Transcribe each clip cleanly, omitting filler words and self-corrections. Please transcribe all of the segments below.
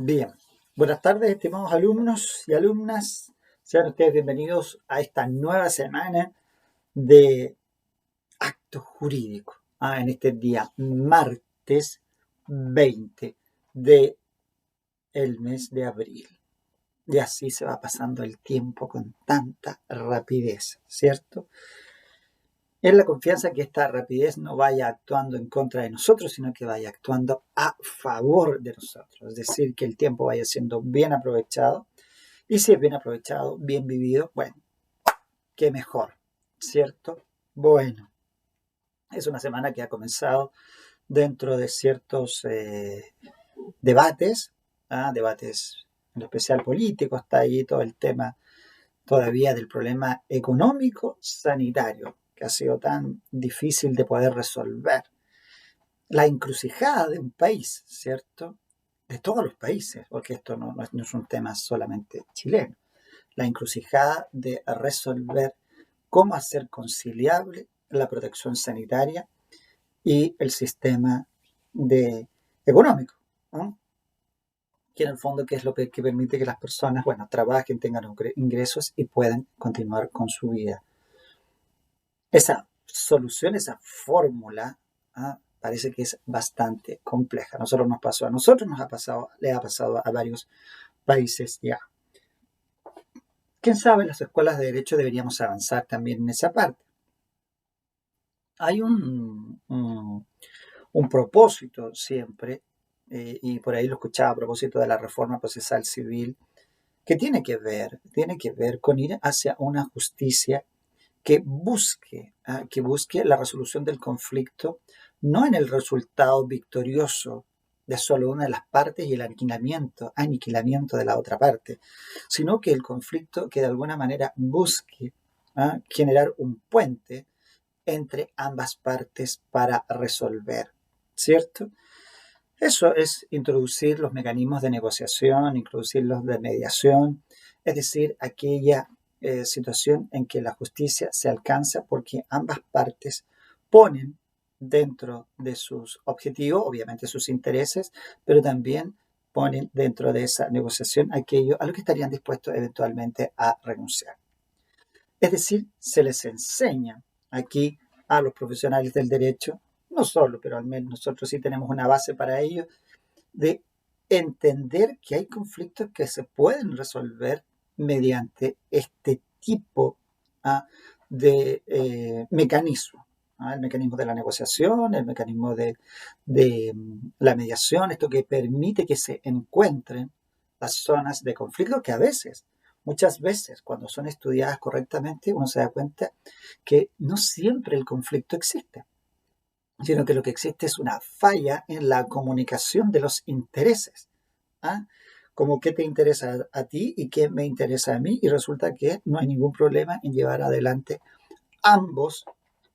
Bien, buenas tardes, estimados alumnos y alumnas. Sean ustedes bienvenidos a esta nueva semana de actos jurídicos. En este día martes 20 de el mes de abril. Y así se va pasando el tiempo con tanta rapidez, ¿cierto? Es la confianza que esta rapidez no vaya actuando en contra de nosotros, sino que vaya actuando a favor de nosotros. Es decir, que el tiempo vaya siendo bien aprovechado. Y si es bien aprovechado, bien vivido, bueno, qué mejor, ¿cierto? Bueno, es una semana que ha comenzado dentro de ciertos debates, debates en especial políticos, está ahí todo el tema todavía del problema económico sanitario, que ha sido tan difícil de poder resolver. La encrucijada de un país, ¿cierto? De todos los países, porque esto no es un tema solamente chileno. La encrucijada de resolver cómo hacer conciliable la protección sanitaria y el sistema económico, ¿no? Que en el fondo que es lo que permite que las personas, bueno, trabajen, tengan ingresos y puedan continuar con su vida. Esa solución, esa fórmula, parece que es bastante compleja. A nosotros nos ha pasado, le ha pasado a varios países ya. Quién sabe, las escuelas de derecho deberíamos avanzar también en esa parte. Hay un propósito siempre, y por ahí lo escuchaba a propósito de la reforma procesal civil, que tiene que ver con ir hacia una justicia que busque la resolución del conflicto, no en el resultado victorioso de solo una de las partes y el aniquilamiento de la otra parte, sino que el conflicto que de alguna manera busque generar un puente entre ambas partes para resolver, ¿cierto? Eso es introducir los mecanismos de negociación, introducir los de mediación, es decir, aquella situación en que la justicia se alcanza porque ambas partes ponen dentro de sus objetivos, obviamente sus intereses, pero también ponen dentro de esa negociación aquello a lo que estarían dispuestos eventualmente a renunciar. Es decir, se les enseña aquí a los profesionales del derecho, no solo, pero al menos nosotros sí tenemos una base para ello, de entender que hay conflictos que se pueden resolver mediante este tipo de mecanismo. El mecanismo de la negociación, el mecanismo de la mediación, esto que permite que se encuentren las zonas de conflicto que a veces, muchas veces, cuando son estudiadas correctamente, uno se da cuenta que no siempre el conflicto existe, sino que lo que existe es una falla en la comunicación de los intereses. ¿Ah? Como qué te interesa a ti y qué me interesa a mí, y resulta que no hay ningún problema en llevar adelante ambos,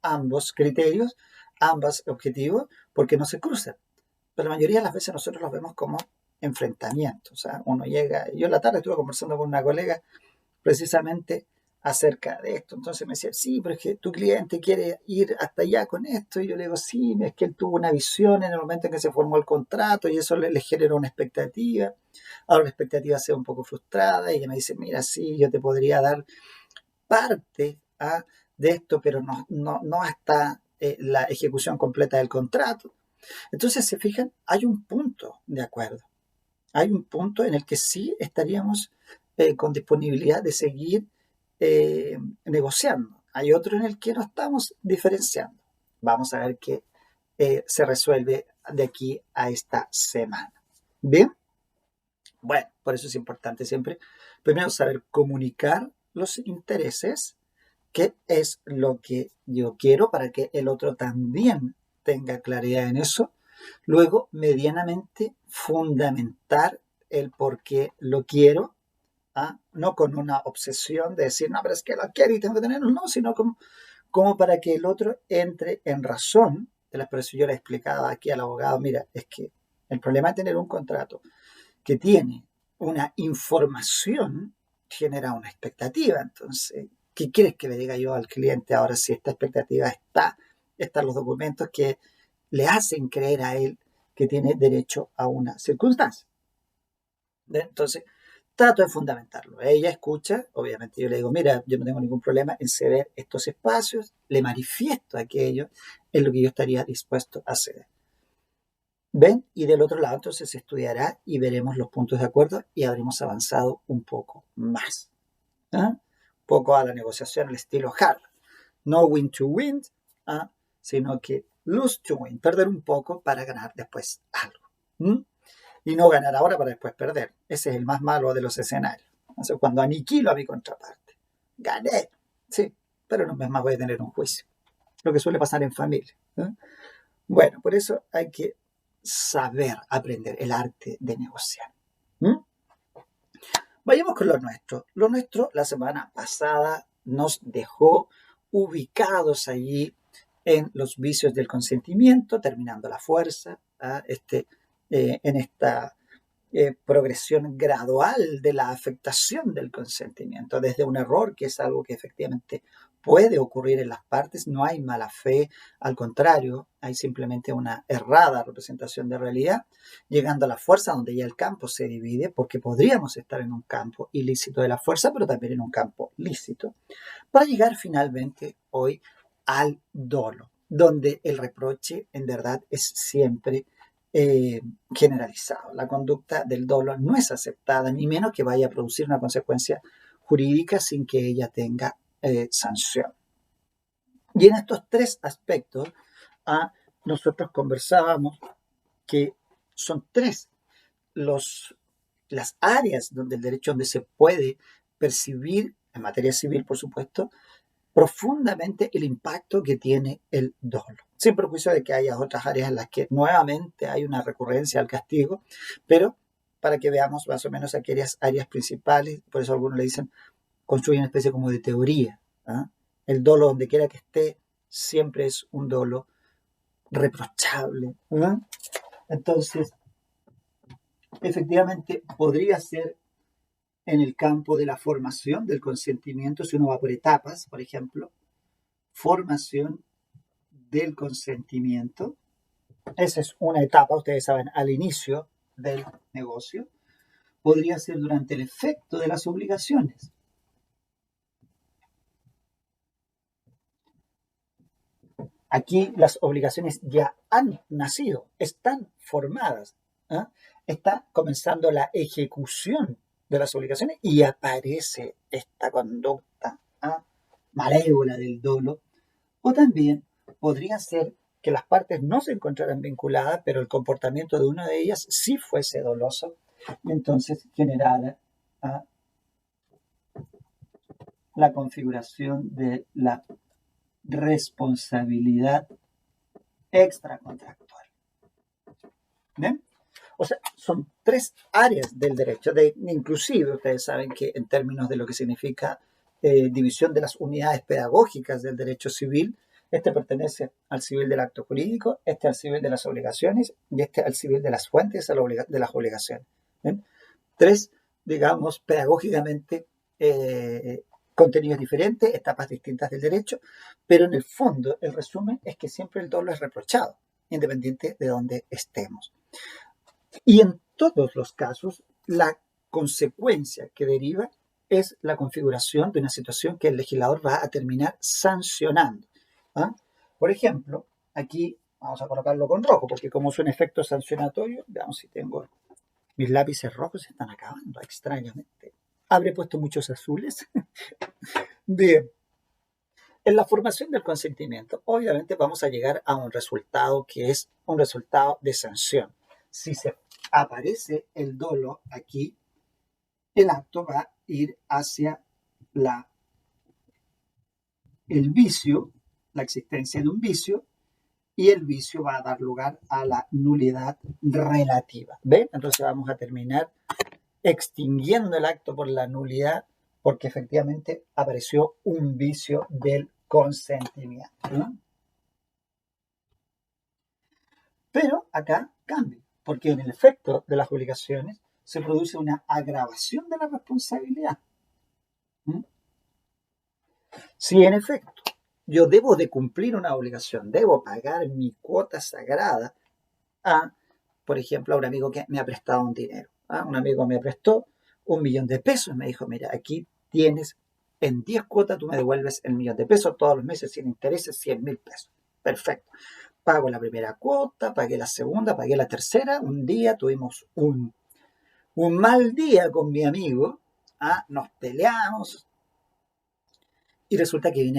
ambos criterios, ambos objetivos, porque no se cruzan. Pero la mayoría de las veces nosotros los vemos como enfrentamientos. Uno llega, yo en la tarde estuve conversando con una colega precisamente acerca de esto. Entonces me decía, sí, pero es que tu cliente quiere ir hasta allá con esto. Y yo le digo, sí, es que él tuvo una visión en el momento en que se formó el contrato y eso le generó una expectativa. Ahora la expectativa se ve un poco frustrada y ella me dice, mira, sí, yo te podría dar parte de esto, pero no hasta la ejecución completa del contrato. Entonces, se fijan, hay un punto de acuerdo. Hay un punto en el que sí estaríamos con disponibilidad de seguir negociando. Hay otro en el que no estamos diferenciando. Vamos a ver qué se resuelve de aquí a esta semana. Bien, bueno, por eso es importante siempre, primero, saber comunicar los intereses, qué es lo que yo quiero para que el otro también tenga claridad en eso. Luego, medianamente fundamentar el por qué lo quiero, no con una obsesión de decir, no, pero es que lo quiero y tengo que tenerlo, no, sino como para que el otro entre en razón de las personas. Yo le explicaba aquí al abogado, mira, es que el problema de tener un contrato que tiene una información genera una expectativa. Entonces, ¿qué quieres que le diga yo al cliente ahora si esta expectativa está? Están los documentos que le hacen creer a él que tiene derecho a una circunstancia. Entonces, trato de fundamentarlo. Ella escucha, obviamente yo le digo, mira, yo no tengo ningún problema en ceder estos espacios, le manifiesto aquello en lo que yo estaría dispuesto a ceder. ¿Ven? Y del otro lado entonces se estudiará y veremos los puntos de acuerdo y habremos avanzado un poco más. ¿Ah? Un poco a la negociación al estilo Harvard. No win to win, ¿ah? Sino que lose to win, perder un poco para ganar después algo. ¿Mm? Y no ganar ahora para después perder. Ese es el más malo de los escenarios. Entonces, cuando aniquilo a mi contraparte, gané, sí, pero en un mes más voy a tener un juicio. Lo que suele pasar en familia. ¿Eh? Bueno, por eso hay que saber aprender el arte de negociar. ¿Mm? Vayamos con lo nuestro. Lo nuestro la semana pasada nos dejó ubicados allí en los vicios del consentimiento, terminando la fuerza, en esta progresión gradual de la afectación del consentimiento, desde un error, que es algo que efectivamente puede ocurrir en las partes, no hay mala fe, al contrario, hay simplemente una errada representación de realidad, llegando a la fuerza donde ya el campo se divide, porque podríamos estar en un campo ilícito de la fuerza, pero también en un campo lícito, para llegar finalmente hoy al dolo, donde el reproche en verdad es siempre generalizado. La conducta del dolo no es aceptada, ni menos que vaya a producir una consecuencia jurídica sin que ella tenga sanción. Y en estos tres aspectos, nosotros conversábamos que son tres las áreas del derecho donde se puede percibir, en materia civil por supuesto, profundamente el impacto que tiene el dolo, sin perjuicio de que haya otras áreas en las que nuevamente hay una recurrencia al castigo, pero para que veamos más o menos aquellas áreas principales, por eso algunos le dicen, construyen una especie como de teoría. ¿Ah? El dolo, donde quiera que esté, siempre es un dolo reprochable. ¿Ah? Entonces, efectivamente, podría ser en el campo de la formación del consentimiento, si uno va por etapas, por ejemplo, formación del consentimiento. Esa es una etapa, ustedes saben, al inicio del negocio. Podría ser durante el efecto de las obligaciones. Aquí las obligaciones ya han nacido, están formadas. ¿Eh? Está comenzando la ejecución de las obligaciones y aparece esta conducta malévola del dolo. O también podría ser que las partes no se encontraran vinculadas, pero el comportamiento de una de ellas sí fuese doloso, y entonces generara la configuración de la responsabilidad extracontractual. ¿Bien? O sea, son tres áreas del derecho, inclusive ustedes saben que en términos de lo que significa división de las unidades pedagógicas del derecho civil, este pertenece al civil del acto jurídico, este al civil de las obligaciones y este al civil de las fuentes de las obligaciones. ¿Bien? Tres, digamos, pedagógicamente contenidos diferentes, etapas distintas del derecho, pero en el fondo el resumen es que siempre el dolo es reprochado, independiente de donde estemos. Y en todos los casos, la consecuencia que deriva es la configuración de una situación que el legislador va a terminar sancionando. ¿Ah? Por ejemplo, aquí vamos a colocarlo con rojo, porque como es un efecto sancionatorio, veamos si tengo mis lápices rojos, se están acabando extrañamente. ¿Habré puesto muchos azules? Bien. En la formación del consentimiento, obviamente vamos a llegar a un resultado que es un resultado de sanción. Si se aparece el dolo aquí, el acto va a ir hacia el vicio, la existencia de un vicio, y el vicio va a dar lugar a la nulidad relativa. ¿Ven? Entonces vamos a terminar extinguiendo el acto por la nulidad, porque efectivamente apareció un vicio del consentimiento. ¿No? Pero acá cambia, porque en el efecto de las obligaciones se produce una agravación de la responsabilidad. ¿Mm? Si en efecto yo debo de cumplir una obligación, debo pagar mi cuota sagrada a, por ejemplo, a un amigo que me ha prestado un dinero, Un amigo me prestó 1.000.000 de pesos. Me dijo, mira, aquí tienes en 10 cuotas, tú me devuelves el 1.000.000 de pesos todos los meses sin intereses, 100.000 pesos. Perfecto. Pago la primera cuota, pagué la segunda, pagué la tercera. Un día tuvimos un mal día con mi amigo. Nos peleamos y resulta que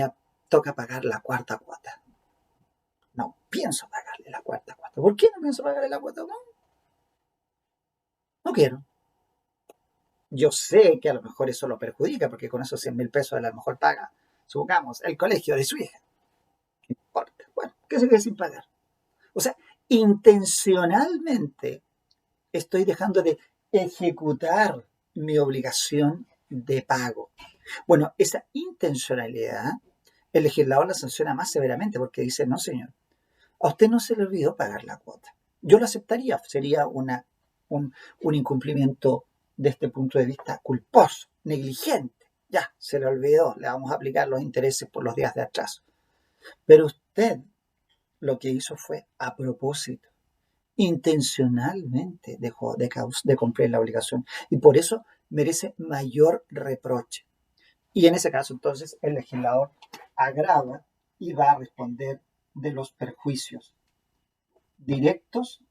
toca pagar la cuarta cuota. No pienso pagarle la cuarta cuota. ¿Por qué no pienso pagarle la cuota? No quiero. Yo sé que a lo mejor eso lo perjudica, porque con esos 100.000 pesos a lo mejor paga, supongamos, el colegio de su hija. No importa. Bueno, que se quede sin pagar. O sea, intencionalmente estoy dejando de ejecutar mi obligación de pago. Bueno, esa intencionalidad, el legislador la sanciona más severamente porque dice, no señor, a usted no se le olvidó pagar la cuota. Yo lo aceptaría, sería un incumplimiento de este punto de vista culposo, negligente. Ya, se le olvidó, le vamos a aplicar los intereses por los días de atraso. Pero usted lo que hizo fue a propósito, intencionalmente dejó de cumplir la obligación y por eso merece mayor reproche. Y en ese caso, entonces, el legislador agrava y va a responder de los perjuicios directos,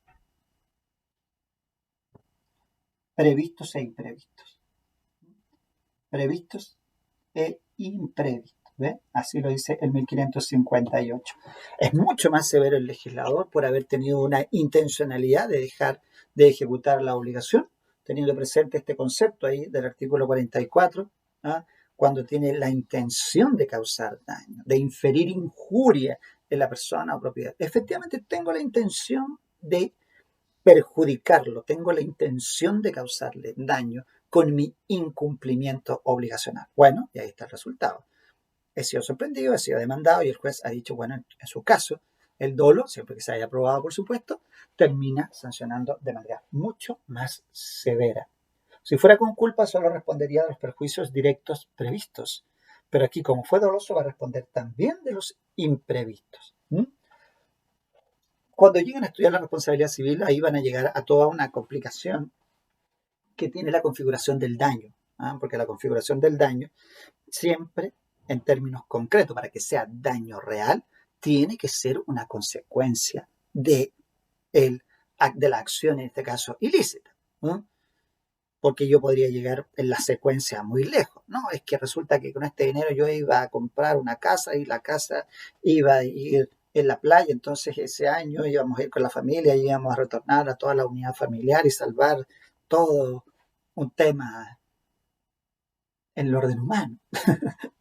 previstos e imprevistos. Previstos e imprevistos. ¿Ve? Así lo dice el 1558. Es mucho más severo el legislador por haber tenido una intencionalidad de dejar de ejecutar la obligación, teniendo presente este concepto ahí del artículo 44, cuando tiene la intención de causar daño, de inferir injuria en la persona o propiedad. Efectivamente, tengo la intención de perjudicarlo, tengo la intención de causarle daño con mi incumplimiento obligacional. Bueno, y ahí está el resultado. He sido sorprendido, he sido demandado y el juez ha dicho, bueno, en su caso, el dolo, siempre que se haya aprobado, por supuesto, termina sancionando de manera mucho más severa. Si fuera con culpa, solo respondería de los perjuicios directos previstos. Pero aquí, como fue doloso, va a responder también de los imprevistos. Cuando lleguen a estudiar la responsabilidad civil, ahí van a llegar a toda una complicación que tiene la configuración del daño, porque la configuración del daño siempre, en términos concretos, para que sea daño real, tiene que ser una consecuencia de la acción, en este caso, ilícita. Porque yo podría llegar en la secuencia muy lejos. No, es que resulta que con este dinero yo iba a comprar una casa y la casa iba a ir en la playa, entonces ese año íbamos a ir con la familia y íbamos a retornar a toda la unidad familiar y salvar todo un tema en el orden humano.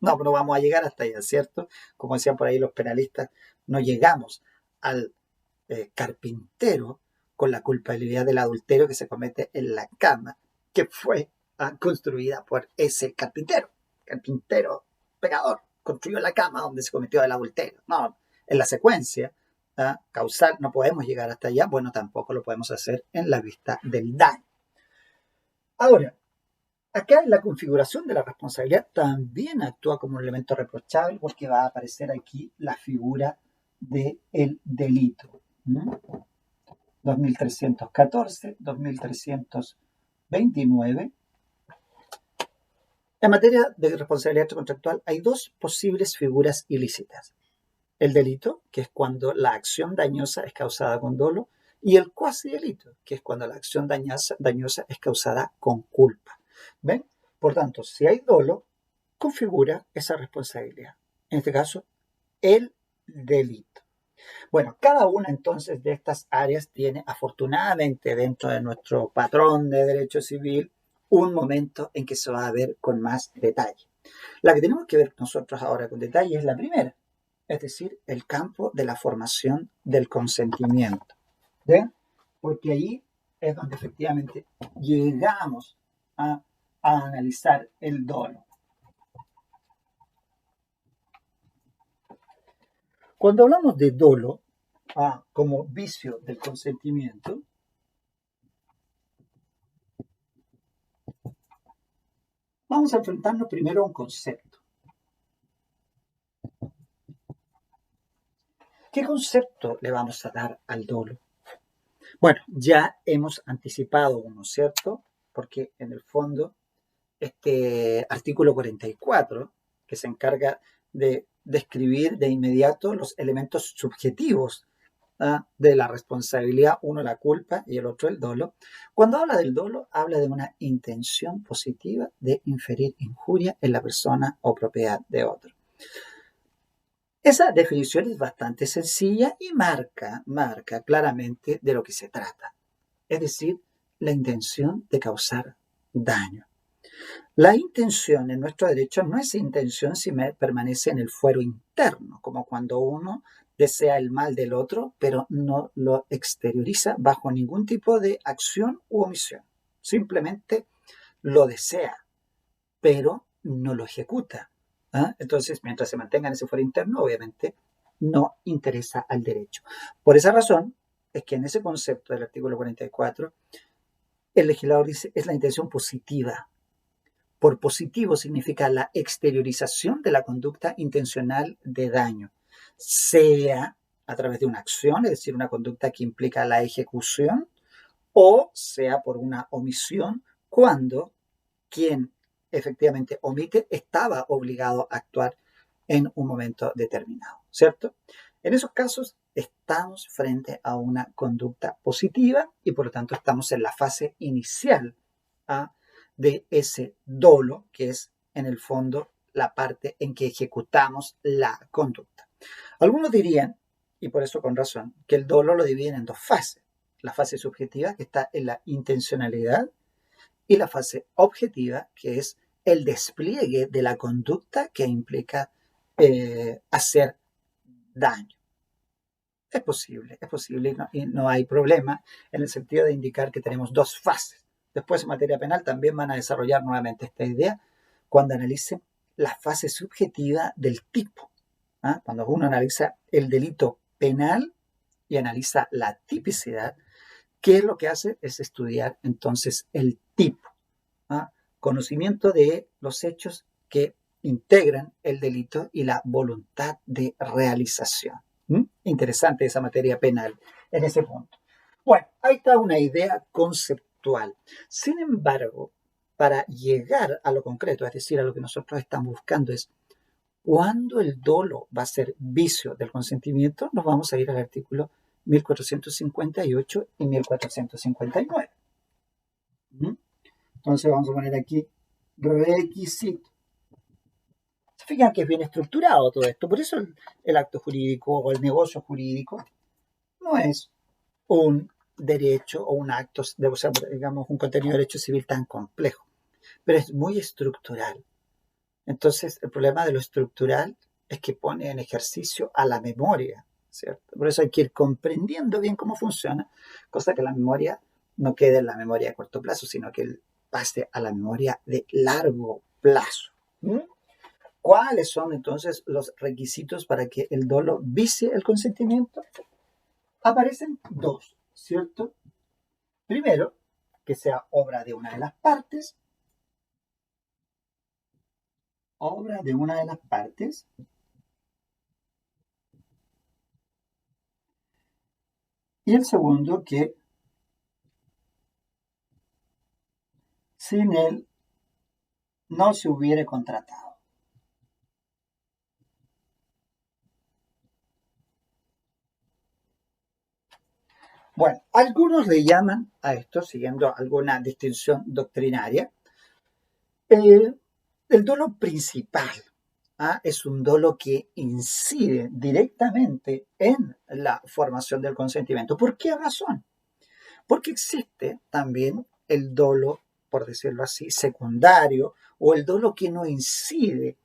No, pero vamos a llegar hasta allá, ¿cierto? Como decían por ahí los penalistas, no llegamos al carpintero con la culpabilidad del adulterio que se comete en la cama, que fue construida por ese carpintero pecador, construyó la cama donde se cometió el adulterio. No, en la secuencia causal no podemos llegar hasta allá, bueno, tampoco lo podemos hacer en la vista del daño. Ahora, acá en la configuración de la responsabilidad también actúa como un elemento reprochable porque va a aparecer aquí la figura del delito. 2314, 2329. En materia de responsabilidad contractual hay dos posibles figuras ilícitas. El delito, que es cuando la acción dañosa es causada con dolo, y el cuasi delito, que es cuando la acción dañosa es causada con culpa. ¿Ven? Por tanto, si hay dolo, configura esa responsabilidad. En este caso, el delito. Bueno, cada una entonces de estas áreas tiene afortunadamente dentro de nuestro patrón de derecho civil un momento en que se va a ver con más detalle. La que tenemos que ver nosotros ahora con detalle es la primera, es decir, el campo de la formación del consentimiento. ¿Ven? Porque ahí es donde efectivamente llegamos a analizar el dolo. Cuando hablamos de dolo como vicio del consentimiento, vamos a enfrentarnos primero a un concepto. ¿Qué concepto le vamos a dar al dolo? Bueno, ya hemos anticipado uno, ¿cierto? Porque en el fondo, este artículo 44, que se encarga de describir de inmediato los elementos subjetivos de la responsabilidad, uno la culpa y el otro el dolo. Cuando habla del dolo, habla de una intención positiva de inferir injuria en la persona o propiedad de otro. Esa definición es bastante sencilla y marca claramente de lo que se trata, es decir, la intención de causar daño. La intención en nuestro derecho no es intención si permanece en el fuero interno, como cuando uno desea el mal del otro, pero no lo exterioriza bajo ningún tipo de acción u omisión. Simplemente lo desea, pero no lo ejecuta. Entonces, mientras se mantenga en ese fuero interno, obviamente no interesa al derecho. Por esa razón es que en ese concepto del artículo 44, el legislador dice es la intención positiva. Por positivo significa la exteriorización de la conducta intencional de daño, sea a través de una acción, es decir, una conducta que implica la ejecución, o sea por una omisión cuando quien efectivamente omite estaba obligado a actuar en un momento determinado, ¿cierto? En esos casos estamos frente a una conducta positiva y por lo tanto estamos en la fase inicial de ese dolo, que es en el fondo la parte en que ejecutamos la conducta. Algunos dirían, y por eso con razón, que el dolo lo dividen en dos fases. La fase subjetiva, que está en la intencionalidad, y la fase objetiva, que es el despliegue de la conducta que implica hacer daño. Es posible y no hay problema en el sentido de indicar que tenemos dos fases. Después en materia penal también van a desarrollar nuevamente esta idea cuando analicen la fase subjetiva del tipo. Cuando uno analiza el delito penal y analiza la tipicidad, ¿qué es lo que hace? Es estudiar entonces el tipo. Conocimiento de los hechos que integran el delito y la voluntad de realización. Interesante esa materia penal en ese punto. Bueno, ahí está una idea conceptual. Sin embargo, para llegar a lo concreto, es decir, a lo que nosotros estamos buscando es cuándo el dolo va a ser vicio del consentimiento, nos vamos a ir al artículo 1458 y 1459. Entonces vamos a poner aquí requisito. Se fijan que es bien estructurado todo esto. Por eso el acto jurídico o el negocio jurídico no es un derecho o un acto, digamos, un contenido de derecho civil tan complejo, pero es muy estructural. Entonces, el problema de lo estructural es que pone en ejercicio a la memoria, ¿cierto? Por eso hay que ir comprendiendo bien cómo funciona, cosa que la memoria no quede en la memoria de corto plazo, sino que pase a la memoria de largo plazo. ¿Cuáles son entonces los requisitos para que el dolo vicie el consentimiento? Aparecen dos, ¿cierto? Primero, que sea obra de una de las partes. Obra de una de las partes. Y el segundo, que sin él no se hubiere contratado. Bueno, algunos le llaman a esto, siguiendo alguna distinción doctrinaria, el dolo principal. Es un dolo que incide directamente en la formación del consentimiento. ¿Por qué razón? Porque existe también el dolo, por decirlo así, secundario, o el dolo que no incide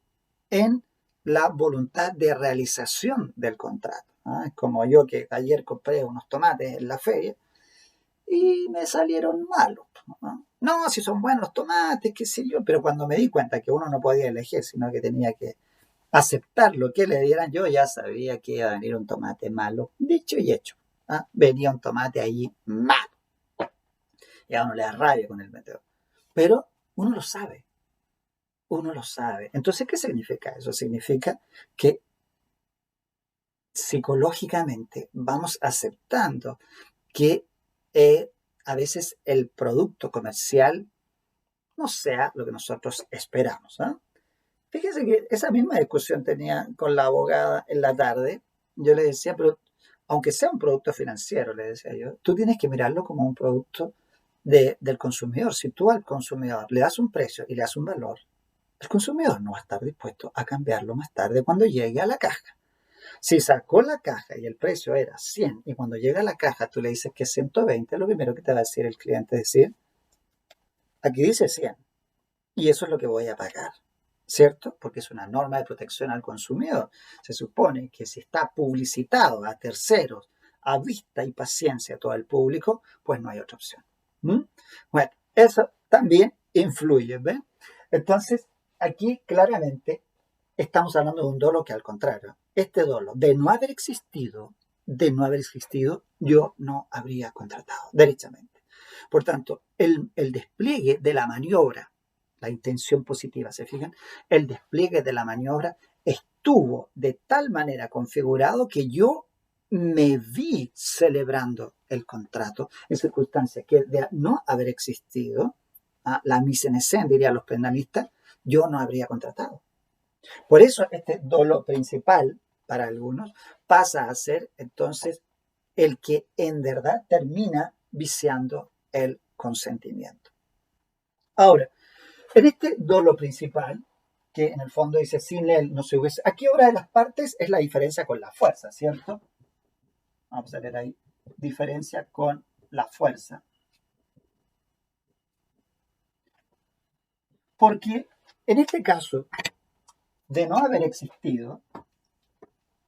en la voluntad de realización del contrato. Es como yo que ayer compré unos tomates en la feria y me salieron malos. No, si son buenos los tomates, qué sé yo, pero cuando me di cuenta que uno no podía elegir, sino que tenía que aceptar lo que le dieran, yo ya sabía que iba a venir un tomate malo, dicho y hecho. Venía un tomate ahí malo. Y a uno le da rabia con el metedor. Pero uno lo sabe. Uno lo sabe. Entonces, ¿qué significa eso? Significa que psicológicamente vamos aceptando que a veces el producto comercial no sea lo que nosotros esperamos. ¿Eh? Fíjese que esa misma discusión tenía con la abogada en la tarde. Yo le decía, pero aunque sea un producto financiero, le decía yo, tú tienes que mirarlo como un producto del consumidor. Si tú al consumidor le das un precio y le das un valor, el consumidor no va a estar dispuesto a cambiarlo más tarde cuando llegue a la caja. Si sacó la caja y el precio era 100 y cuando llega a la caja tú le dices que es 120, lo primero que te va a decir el cliente es decir, aquí dice 100 y eso es lo que voy a pagar. ¿Cierto? Porque es una norma de protección al consumidor. Se supone que si está publicitado a terceros, a vista y paciencia a todo el público, pues no hay otra opción. ¿Mm? Bueno, eso también influye, ¿ven? Entonces, aquí claramente estamos hablando de un dolo que al contrario, este dolo, de no haber existido, yo no habría contratado, derechamente. Por tanto, el despliegue de la maniobra, la intención positiva, ¿se fijan? El despliegue de la maniobra estuvo de tal manera configurado que yo me vi celebrando el contrato en circunstancias que de no haber existido, la mise en scène, dirían los penalistas, yo no habría contratado. Por eso este dolo principal para algunos pasa a ser entonces el que en verdad termina viciando el consentimiento. Ahora, en este dolo principal, que en el fondo dice sin él no se hubiese... Aquí obra de las partes es la diferencia con la fuerza, ¿cierto? Vamos a ver ahí, diferencia con la fuerza. Porque en este caso, de no haber existido,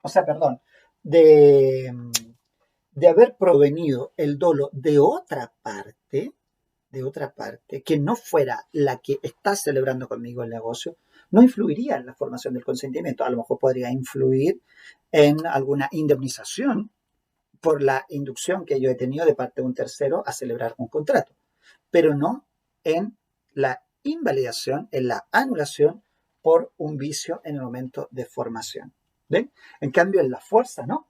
o sea, perdón, de, de haber provenido el dolo de otra parte, que no fuera la que está celebrando conmigo el negocio, no influiría en la formación del consentimiento. A lo mejor podría influir en alguna indemnización por la inducción que yo he tenido de parte de un tercero a celebrar un contrato, pero no en la invalidación, en la anulación por un vicio en el momento de formación. ¿Ven? En cambio, en la fuerza, ¿no?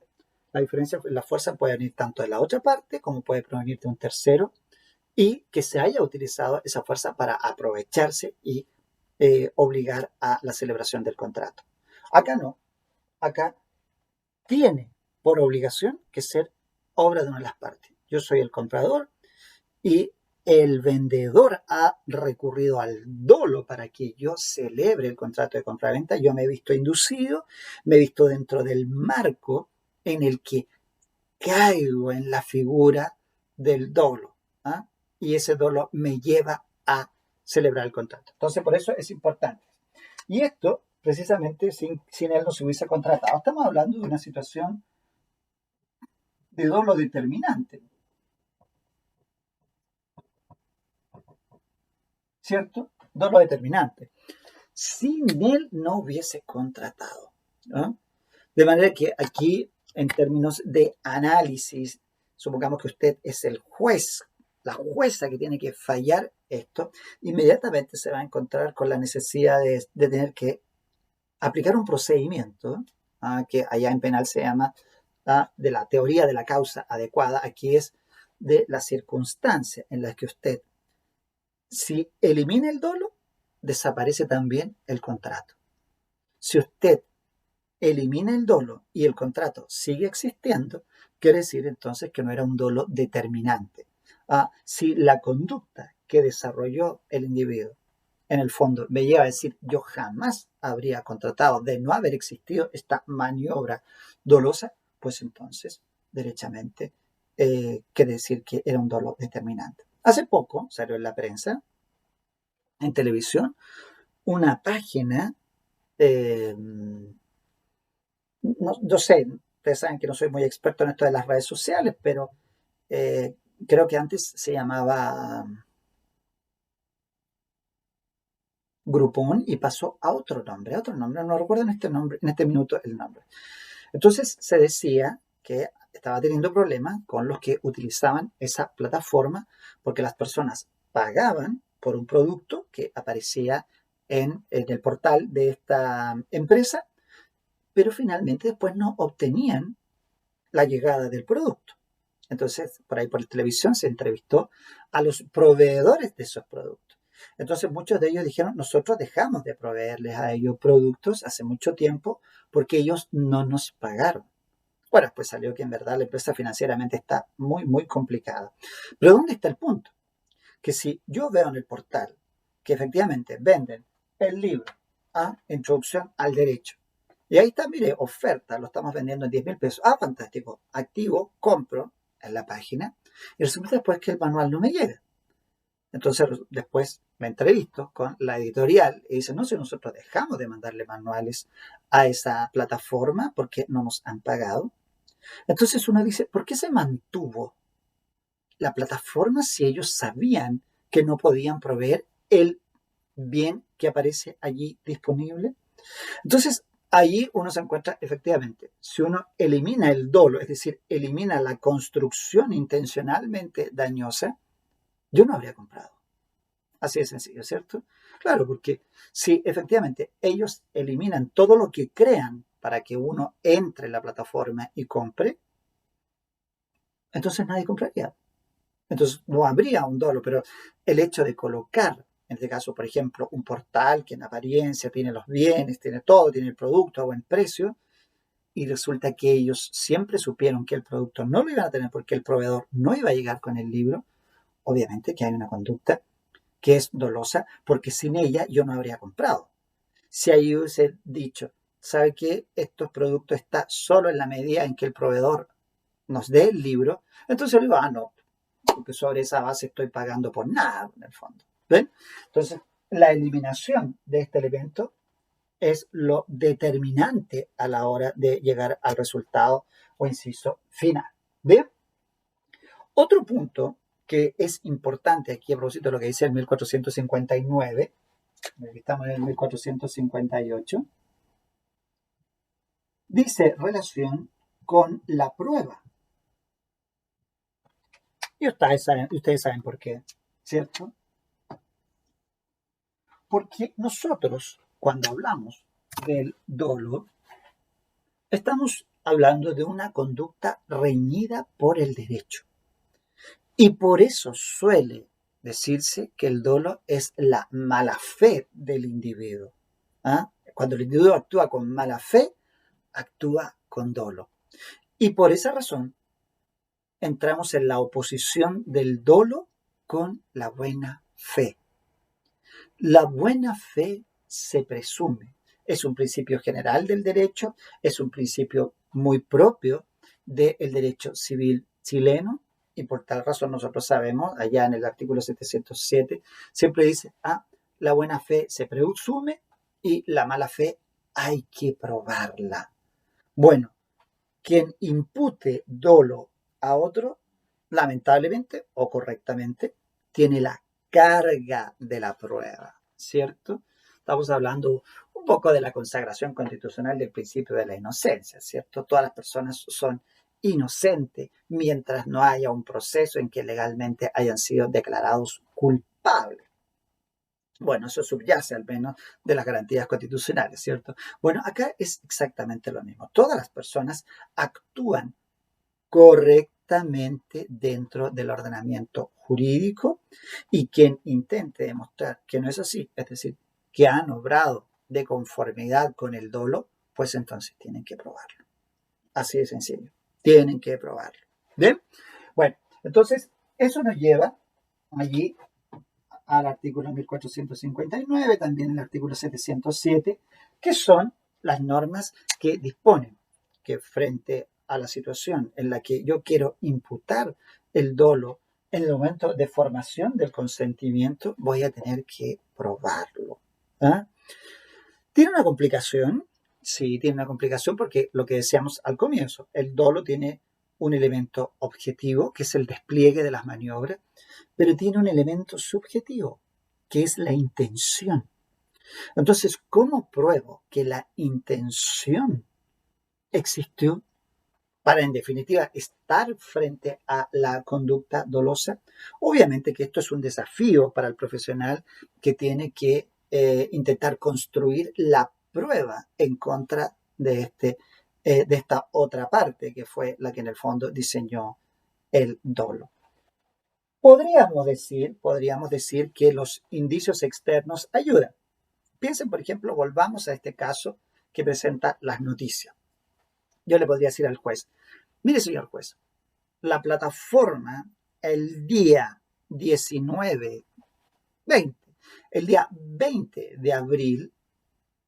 La diferencia en la fuerza puede venir tanto de la otra parte como puede provenir de un tercero y que se haya utilizado esa fuerza para aprovecharse y obligar a la celebración del contrato. Acá no, acá tiene por obligación que ser obra de una de las partes. Yo soy el comprador y el vendedor ha recurrido al dolo para que yo celebre el contrato de compra-venta. Yo me he visto inducido, me he visto dentro del marco en el que caigo en la figura del dolo. ¿Ah? Y ese dolo me lleva a celebrar el contrato. Entonces, por eso es importante. Y esto, precisamente, sin él no se hubiese contratado. Estamos hablando de una situación de dolo determinante, ¿cierto? Dolo determinante. Sin él no hubiese contratado. ¿No? De manera que aquí, en términos de análisis, supongamos que usted es el juez, la jueza que tiene que fallar esto, inmediatamente se va a encontrar con la necesidad de tener que aplicar un procedimiento, que allá en penal se llama de la teoría de la causa adecuada, aquí es de la circunstancia en la que usted, si elimina el dolo, desaparece también el contrato. Si usted elimina el dolo y el contrato sigue existiendo, quiere decir entonces que no era un dolo determinante. Si la conducta que desarrolló el individuo en el fondo me lleva a decir yo jamás habría contratado de no haber existido esta maniobra dolosa, pues entonces derechamente quiere decir que era un dolo determinante. Hace poco salió en la prensa, en televisión, una página no sé, ustedes saben que no soy muy experto en esto de las redes sociales, pero creo que antes se llamaba Groupon y pasó a otro nombre, no recuerdo en este minuto el nombre. Entonces se decía que estaba teniendo problemas con los que utilizaban esa plataforma porque las personas pagaban por un producto que aparecía en el portal de esta empresa, pero finalmente después no obtenían la llegada del producto. Entonces, por ahí por televisión se entrevistó a los proveedores de esos productos. Entonces, muchos de ellos dijeron, nosotros dejamos de proveerles a ellos productos hace mucho tiempo porque ellos no nos pagaron. Bueno, pues salió que en verdad la empresa financieramente está muy, muy complicada. Pero ¿dónde está el punto? Que si yo veo en el portal que efectivamente venden el libro a Introducción al Derecho, y ahí está, mire, oferta, lo estamos vendiendo en 10.000 pesos. Ah, fantástico. Activo, compro en la página y resulta después que el manual no me llega. Entonces después me entrevisto con la editorial y dice, no, si nosotros dejamos de mandarle manuales a esa plataforma porque no nos han pagado. Entonces uno dice, ¿por qué se mantuvo la plataforma si ellos sabían que no podían proveer el bien que aparece allí disponible? Entonces, allí uno se encuentra efectivamente, si uno elimina el dolo, es decir, elimina la construcción intencionalmente dañosa, yo no habría comprado. Así de sencillo, ¿cierto? Claro, porque si efectivamente ellos eliminan todo lo que crean para que uno entre en la plataforma y compre, entonces nadie compraría. Entonces no habría un dolo, pero el hecho de colocar, en este caso, por ejemplo, un portal que en apariencia tiene los bienes, tiene todo, tiene el producto a buen precio, y resulta que ellos siempre supieron que el producto no lo iban a tener porque el proveedor no iba a llegar con el libro, obviamente que hay una conducta que es dolosa, porque sin ella yo no habría comprado. Si ahí hubiese dicho, ¿sabe qué? Estos productos están solo en la medida en que el proveedor nos dé el libro, entonces yo digo, no, porque sobre esa base estoy pagando por nada en el fondo. ¿Ven? Entonces, la eliminación de este elemento es lo determinante a la hora de llegar al resultado o inciso final. ¿Bien? Otro punto que es importante aquí a propósito de lo que dice el 1459, estamos en el 1458, dice relación con la prueba. Y ustedes saben por qué, ¿cierto? Porque nosotros, cuando hablamos del dolo, estamos hablando de una conducta reñida por el derecho. Y por eso suele decirse que el dolo es la mala fe del individuo. ¿Ah? Cuando el individuo actúa con mala fe, actúa con dolo. Y por esa razón entramos en la oposición del dolo con la buena fe. La buena fe se presume. Es un principio general del derecho, es un principio muy propio del derecho civil chileno y por tal razón nosotros sabemos, allá en el artículo 707, siempre dice, la buena fe se presume y la mala fe hay que probarla. Bueno, quien impute dolo a otro, lamentablemente o correctamente, tiene la carga de la prueba, ¿cierto? Estamos hablando un poco de la consagración constitucional del principio de la inocencia, ¿cierto? Todas las personas son inocentes mientras no haya un proceso en que legalmente hayan sido declarados culpables. Bueno, eso subyace al menos de las garantías constitucionales, ¿cierto? Bueno, acá es exactamente lo mismo. Todas las personas actúan correctamente dentro del ordenamiento jurídico y quien intente demostrar que no es así, es decir, que han obrado de conformidad con el dolo, pues entonces tienen que probarlo. Así de sencillo. Tienen que probarlo. ¿Bien? Bueno, entonces eso nos lleva allí al artículo 1459, también el artículo 707, que son las normas que disponen que frente a la situación en la que yo quiero imputar el dolo en el momento de formación del consentimiento, voy a tener que probarlo. ¿Ah? ¿Tiene una complicación? Sí, tiene una complicación porque lo que decíamos al comienzo, el dolo tiene un elemento objetivo, que es el despliegue de las maniobras, pero tiene un elemento subjetivo, que es la intención. Entonces, ¿cómo pruebo que la intención existió para, en definitiva, estar frente a la conducta dolosa? Obviamente que esto es un desafío para el profesional que tiene que intentar construir la prueba en contra de esta otra parte, que fue la que en el fondo diseñó el dolo. Podríamos decir que los indicios externos ayudan. Piensen, por ejemplo, volvamos a este caso que presenta las noticias. Yo le podría decir al juez, mire, señor juez, la plataforma el día 20 de abril,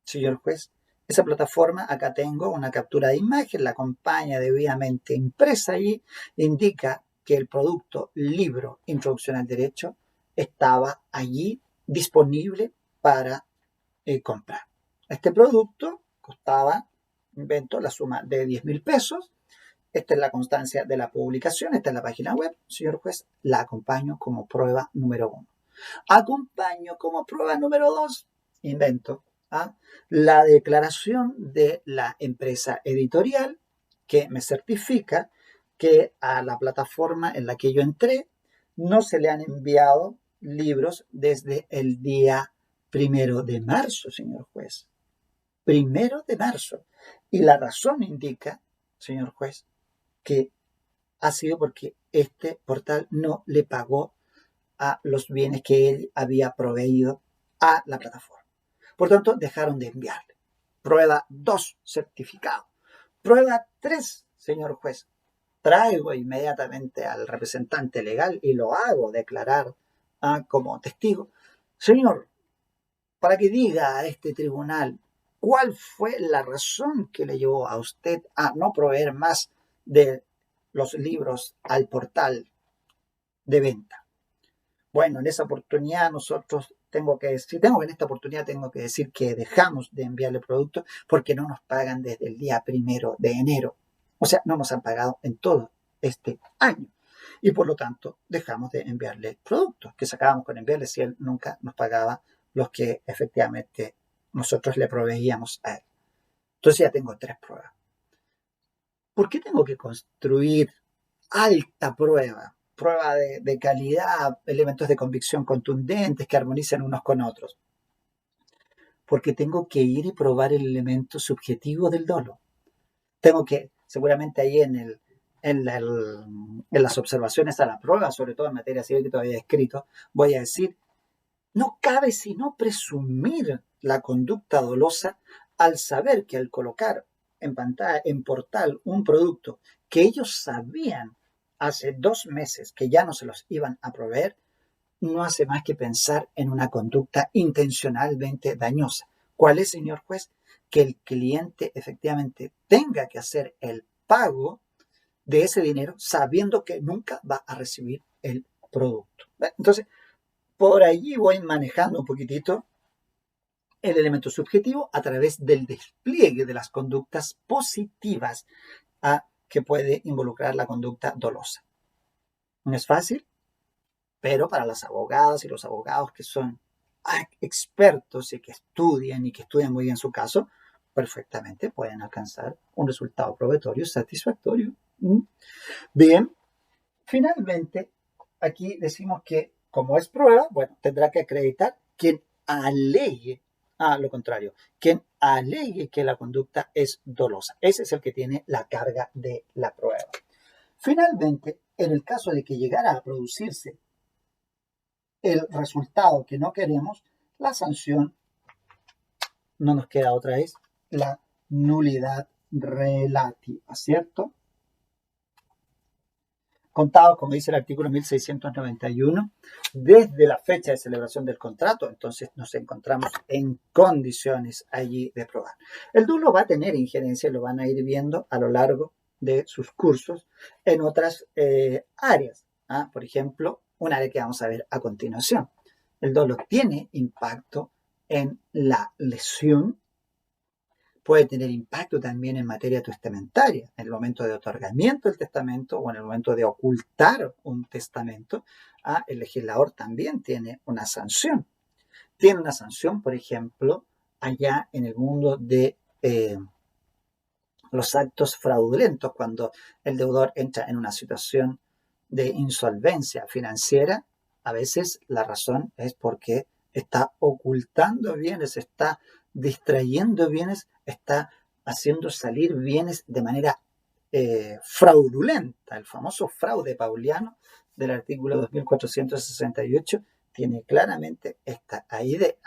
señor juez, esa plataforma, acá tengo una captura de imagen, la acompaña debidamente impresa y indica que el producto libro Introducción al Derecho estaba allí disponible para comprar. Este producto costaba, invento, la suma de 10.000 pesos. Esta es la constancia de la publicación, esta es la página web. Señor juez, la acompaño como prueba número 1. Acompaño como prueba número 2, invento, la declaración de la empresa editorial que me certifica que a la plataforma en la que yo entré no se le han enviado libros desde el día 1 de marzo, señor juez. 1 de marzo. Y la razón indica, señor juez, que ha sido porque este portal no le pagó a los bienes que él había proveído a la plataforma. Por tanto, dejaron de enviarle. Prueba 2, certificado. Prueba 3, señor juez. Traigo inmediatamente al representante legal y lo hago declarar como testigo. Señor, para que diga a este tribunal cuál fue la razón que le llevó a usted a no proveer más de los libros al portal de venta. Bueno, en esa oportunidad tengo que decir que dejamos de enviarle productos porque no nos pagan desde el día 1 de enero. O sea, no nos han pagado en todo este año. Y por lo tanto, dejamos de enviarle productos que sacábamos con enviarle si él nunca nos pagaba los que efectivamente nosotros le proveíamos a él. Entonces ya tengo 3 pruebas. ¿Por qué tengo que construir alta prueba? Prueba de calidad, elementos de convicción contundentes que armonicen unos con otros. Porque tengo que ir y probar el elemento subjetivo del dolo. Tengo que, seguramente ahí en las observaciones a la prueba, sobre todo en materia civil que todavía he escrito, voy a decir, no cabe sino presumir la conducta dolosa al saber que al colocar en pantalla, en portal, un producto que ellos sabían hace 2 meses que ya no se los iban a proveer, no hace más que pensar en una conducta intencionalmente dañosa. ¿Cuál es, señor juez? Que el cliente efectivamente tenga que hacer el pago de ese dinero sabiendo que nunca va a recibir el producto. Entonces, por allí voy manejando un poquitito el elemento subjetivo a través del despliegue de las conductas positivas que puede involucrar la conducta dolosa. No es fácil, pero para las abogadas y los abogados que son expertos y que estudian muy bien su caso, perfectamente pueden alcanzar un resultado probatorio satisfactorio. Bien, finalmente, aquí decimos que como es prueba, bueno, tendrá que acreditar quien alegue lo contrario, quien alegue que la conducta es dolosa. Ese es el que tiene la carga de la prueba. Finalmente, en el caso de que llegara a producirse el resultado que no queremos, la sanción, no nos queda otra vez, la nulidad relativa, ¿cierto? Contado, como dice el artículo 1691, desde la fecha de celebración del contrato, entonces nos encontramos en condiciones allí de probar. El dolo va a tener injerencia, lo van a ir viendo a lo largo de sus cursos en otras áreas. Por ejemplo, un área que vamos a ver a continuación. El dolo tiene impacto en la lesión, puede tener impacto también en materia testamentaria, en el momento de otorgamiento del testamento o en el momento de ocultar un testamento. El legislador también tiene una sanción. Tiene una sanción, por ejemplo, allá en el mundo de los actos fraudulentos, cuando el deudor entra en una situación de insolvencia financiera. A veces la razón es porque está ocultando bienes, está distrayendo bienes, está haciendo salir bienes de manera fraudulenta. El famoso fraude pauliano del artículo 2468 tiene claramente esta idea,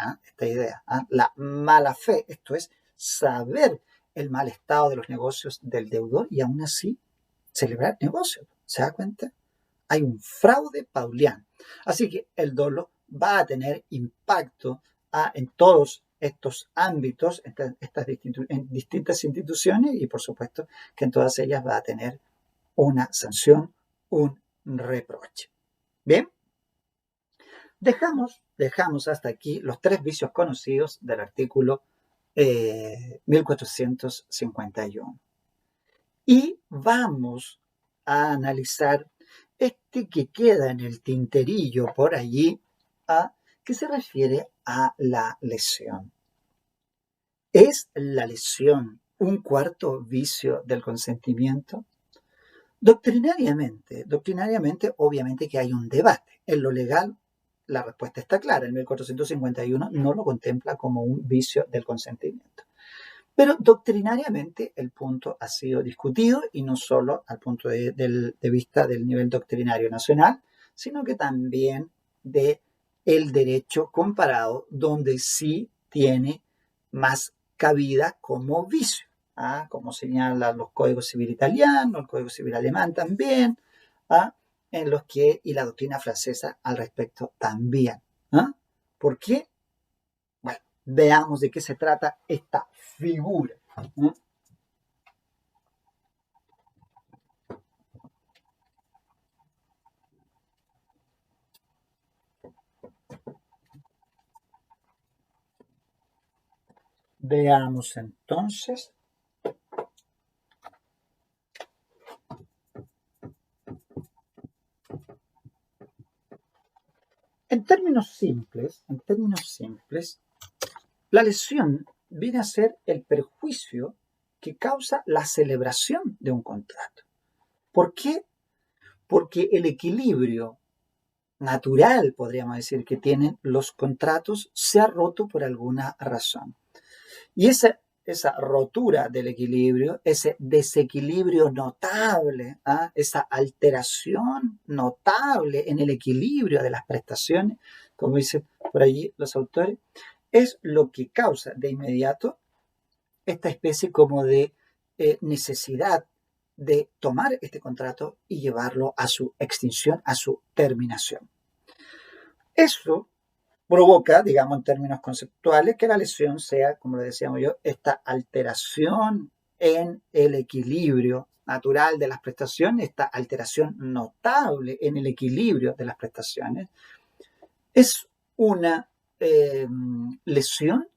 la mala fe, esto es saber el mal estado de los negocios del deudor y aún así celebrar negocios. ¿Se da cuenta? Hay un fraude pauliano. Así que el dolo va a tener impacto en todos estos ámbitos, en distintas instituciones y por supuesto que en todas ellas va a tener una sanción, un reproche. Bien, dejamos hasta aquí los 3 vicios conocidos del artículo 1451. Y vamos a analizar este que queda en el tinterillo por allí, que se refiere a la lesión. ¿Es la lesión un cuarto vicio del consentimiento? Doctrinariamente, obviamente que hay un debate. En lo legal, la respuesta está clara. El 1451 no lo contempla como un vicio del consentimiento. Pero doctrinariamente el punto ha sido discutido y no solo al punto de vista del nivel doctrinario nacional, sino que también del derecho comparado, donde sí tiene más cabida como vicio, como señalan los códigos civil italianos, el código civil alemán también, en los que, y la doctrina francesa al respecto también. ¿Por qué? Bueno, veamos de qué se trata esta figura. Veamos entonces. En términos simples, la lesión viene a ser el perjuicio que causa la celebración de un contrato. ¿Por qué? Porque el equilibrio natural, podríamos decir, que tienen los contratos se ha roto por alguna razón. Y esa rotura del equilibrio, ese desequilibrio notable, esa alteración notable en el equilibrio de las prestaciones, como dicen por allí los autores, es lo que causa de inmediato esta especie como de necesidad de tomar este contrato y llevarlo a su extinción, a su terminación. Eso provoca, digamos en términos conceptuales, que la lesión sea, como le decíamos yo, esta alteración en el equilibrio natural de las prestaciones, esta alteración notable en el equilibrio de las prestaciones. Es una lesión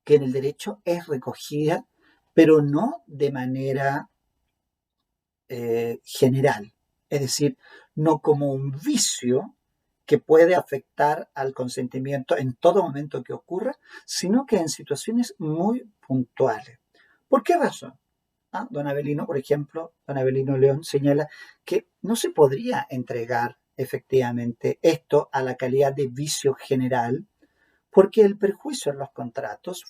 que en el derecho es recogida, pero no de manera general, es decir, no como un vicio que puede afectar al consentimiento en todo momento que ocurra, sino que en situaciones muy puntuales. ¿Por qué razón? Don Avelino, por ejemplo, don Avelino León señala que no se podría entregar efectivamente esto a la calidad de vicio general, porque el perjuicio en los contratos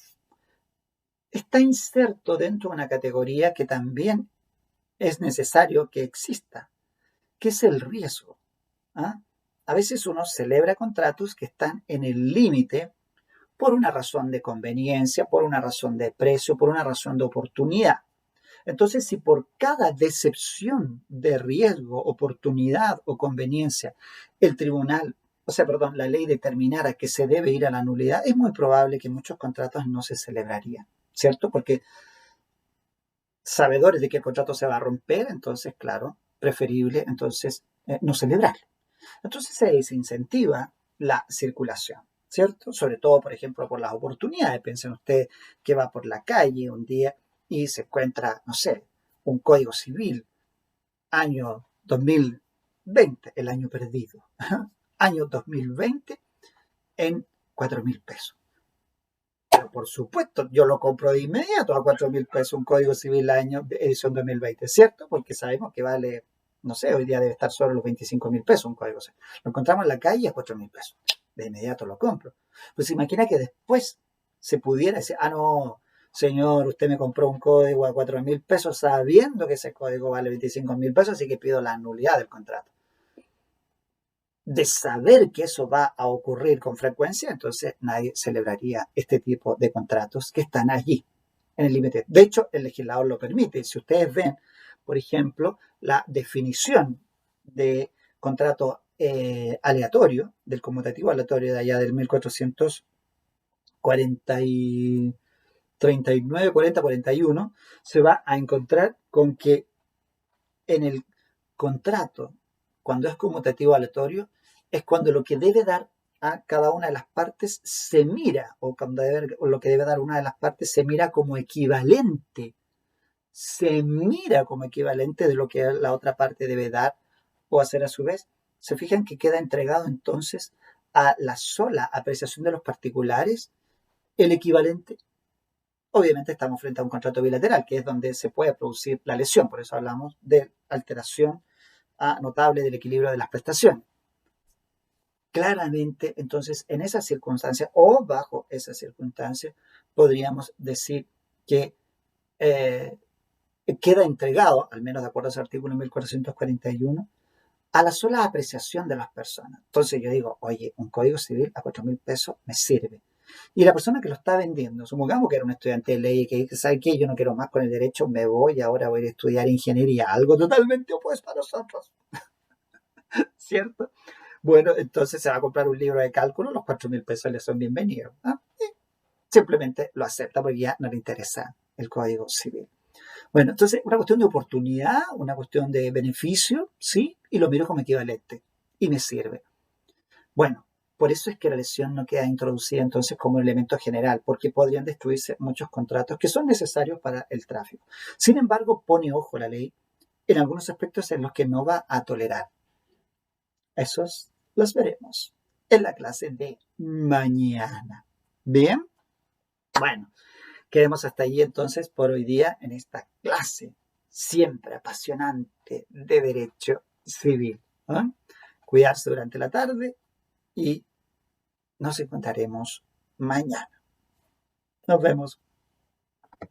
está inserto dentro de una categoría que también es necesario que exista, que es el riesgo. A veces uno celebra contratos que están en el límite por una razón de conveniencia, por una razón de precio, por una razón de oportunidad. Entonces, si por cada decepción de riesgo, oportunidad o conveniencia la ley determinara que se debe ir a la nulidad, es muy probable que muchos contratos no se celebrarían, ¿cierto? Porque sabedores de que el contrato se va a romper, entonces, claro, preferible entonces no celebrarlo. Entonces se desincentiva la circulación, ¿cierto? Sobre todo, por ejemplo, por las oportunidades. Piensen ustedes que va por la calle un día y se encuentra, no sé, un código civil, año 2020, el año perdido, año 2020 en 4.000 pesos. Pero por supuesto, yo lo compro de inmediato a 4.000 pesos un código civil año de edición 2020, ¿cierto? Porque sabemos que vale, no sé, hoy día debe estar sobre los 25.000 pesos un código civil. Lo encontramos en la calle a 4.000 pesos. De inmediato lo compro. Pues imagina que después se pudiera decir, no, señor, usted me compró un código a 4.000 pesos sabiendo que ese código vale 25.000 pesos, así que pido la nulidad del contrato. De saber que eso va a ocurrir con frecuencia, entonces nadie celebraría este tipo de contratos que están allí, en el límite. De hecho, el legislador lo permite. Si ustedes ven, por ejemplo, la definición de contrato aleatorio, del conmutativo aleatorio de allá del 1440 y 39, 40, 41, se va a encontrar con que en el contrato, cuando es conmutativo aleatorio, es cuando lo que debe dar a cada una de las partes se mira, o cuando lo que debe dar una de las partes se mira como equivalente, se mira como equivalente de lo que la otra parte debe dar o hacer a su vez. Se fijan que queda entregado entonces a la sola apreciación de los particulares el equivalente. Obviamente estamos frente a un contrato bilateral, que es donde se puede producir la lesión, por eso hablamos de alteración notable del equilibrio de las prestaciones. Claramente, entonces, en esas circunstancias o bajo esas circunstancias, podríamos decir que queda entregado, al menos de acuerdo a ese artículo 1441, a la sola apreciación de las personas. Entonces yo digo, oye, un código civil a 4.000 pesos me sirve. Y la persona que lo está vendiendo, supongamos que era un estudiante de ley y que dice, ¿sabe qué? Yo no quiero más con el derecho, me voy, ahora voy a estudiar ingeniería, algo totalmente opuesto a nosotros, ¿cierto? Bueno, entonces se va a comprar un libro de cálculo, los 4.000 pesos le son bienvenidos. ¿No? Y simplemente lo acepta porque ya no le interesa el código civil. Bueno, entonces una cuestión de oportunidad, una cuestión de beneficio, ¿sí? Y lo miro como equivalente y me sirve. Bueno, por eso es que la lesión no queda introducida entonces como elemento general, porque podrían destruirse muchos contratos que son necesarios para el tráfico. Sin embargo, pone ojo la ley en algunos aspectos en los que no va a tolerar. Esos los veremos en la clase de mañana. ¿Bien? Bueno, quedemos hasta allí entonces por hoy día en esta clase siempre apasionante de derecho civil. ¿Eh? Cuidarse durante la tarde y nos encontraremos mañana. Nos vemos.